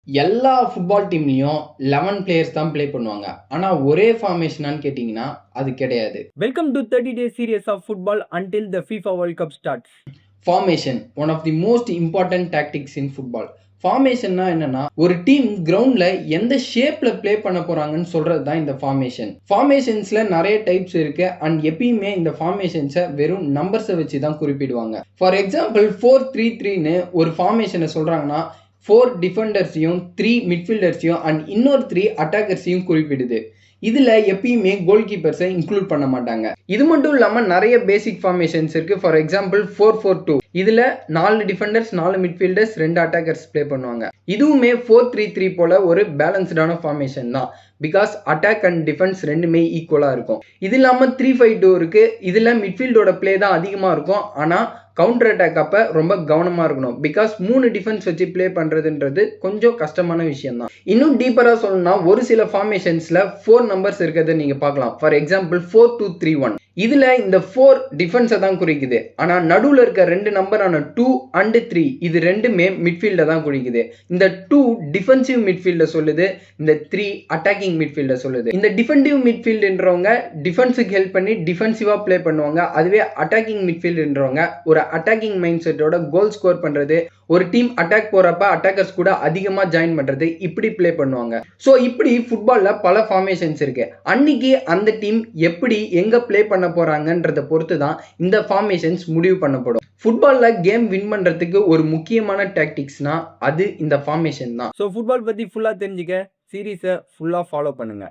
எல்லா football டீம்லயும் 11 players தான் play பண்ணுவாங்க. ஆனா ஒரே ஃபார்மேஷனான்னு கேட்டீங்கன்னா, அது கிடையாது. Welcome to 30-day series of football until the FIFA World Cup starts. Formation one of the most important tactics in football. ஃபார்மேஷன்னா என்னன்னா, ஒரு டீம் கிரவுண்ட்ல எந்த ஷேப்ல ப்ளே பண்ண போறாங்கன்னு சொல்றது தான் இந்த ஃபார்மேஷன். ஃபார்மேஷன்ஸ்ல நிறைய டைப்ஸ் இருக்கு அண்ட் எப்பயுமே இந்த ஃபார்மேஷன்ஸை வெறும் நம்பர்ஸை வச்சு தான் குறிப்பிடுவாங்க. ஃபார் எக்ஸாம்பிள் 4-3-3ன்னு ஒரு ஃபார்மேஷனை சொல்றாங்கன்னா 4 டிஃபெண்டர்ஸையும் 3 மிட்ஃபீல்டர்ஸையும் அண்ட் இன்னொரு 3 அட்டாக்கர்ஸையும் குறிப்பிடுது. இதுல எப்பயுமே கோல் கீப்பர்ஸை இன்க்ளூட் பண்ண மாட்டாங்க. இது மட்டும் இல்லாம நிறைய பேசிக் ஃபார்மேஷன்ஸ் இருக்கு. ஃபார் எக்ஸாம்பிள் 4-4-2 இதுல 4 டிஃபெண்டர்ஸ் 4 மிட்ஃபீல்டர்ஸ் 2 அட்டாக்கர்ஸ் ப்ளே பண்ணுவாங்க. இதுவுமே 4-3-3 போல ஒரு பேலன்ஸ்டான ஃபார்மேஷன் தான். பிகாஸ் அட்டாக் அண்ட் டிஃபென்ஸ் ரெண்டுமே ஈக்குவலா இருக்கும். இது இல்லாம 3-5-2 இருக்கு. இதுல மிட்ஃபீல்டோட பிளே தான் அதிகமா இருக்கும். ஆனா கவுண்டர் அட்டாக் அப்ப ரொம்ப கவனமா இருக்கணும். பிகாஸ் 3 டிஃபென்ஸ் வச்சு ப்ளே பண்றதுன்றது கொஞ்சம் கஷ்டமான விஷயம் தான். இன்னும் டீப்பரா சொல்லணும்னா ஒரு சில ஃபார்மேஷன்ஸ்ல 4 நம்பர்ஸ் இருக்கிறத நீங்க பார்க்கலாம். ஃபார் எக்ஸாம்பிள் 4-2-3-1 இதுல இந்த 4 டிஃபென்ஸை தான் குறிக்குது. ஆனா நடுவுல இருக்க 2 நம்பரான 2 and 3 இது ரெண்டுமே மிட்ஃபீல்ட தான் குறிக்குது. இந்த 2 டிஃபென்சிவ் மிட்ஃபீல்ட சொல்லுது, இந்த 3 அட்டாக்கிங் மிட்ஃபீல்ட சொல்லுது. இந்த டிஃபென்சிவ் மிட்ஃபீல்டுன்றவங்க டிஃபென்ஸுக்கு ஹெல்ப் பண்ணி டிஃபென்சிவா ப்ளே பண்ணுவாங்க. அதுவே அட்டாக்கிங் மிட்ஃபீல்டுன்றவங்க ஒரு அட்டாக்கிங் மைண்ட் செட்டோட கோல் ஸ்கோர் பண்றது, ஒரு டீம் அட்டாக் போறப்ப அட்டாக்கர்ஸ் கூட அதிகமா ஜாயின் பண்றது, இப்படி ப்ளே பண்ணுவாங்க. ஸோ இப்படி ஃபுட்பால்ல பல ஃபார்மேஷன்ஸ் இருக்கு. அன்னைக்கு அந்த டீம் எப்படி எங்க ப்ளே பண்ண போறாங்கன்றத பொறுத்து தான் இந்த ஃபார்மேஷன்ஸ் முடிவு பண்ணப்படும். ஃபுட்பால்ல கேம் வின் பண்றதுக்கு ஒரு முக்கியமான டாக்டிக்ஸ்னா அது இந்த ஃபார்மேஷன் தான். ஸோ ஃபுட்பால் பத்தி ஃபுல்லா தெரிஞ்சுக்க சீரீஸை ஃபுல்லா ஃபாலோ பண்ணுங்க.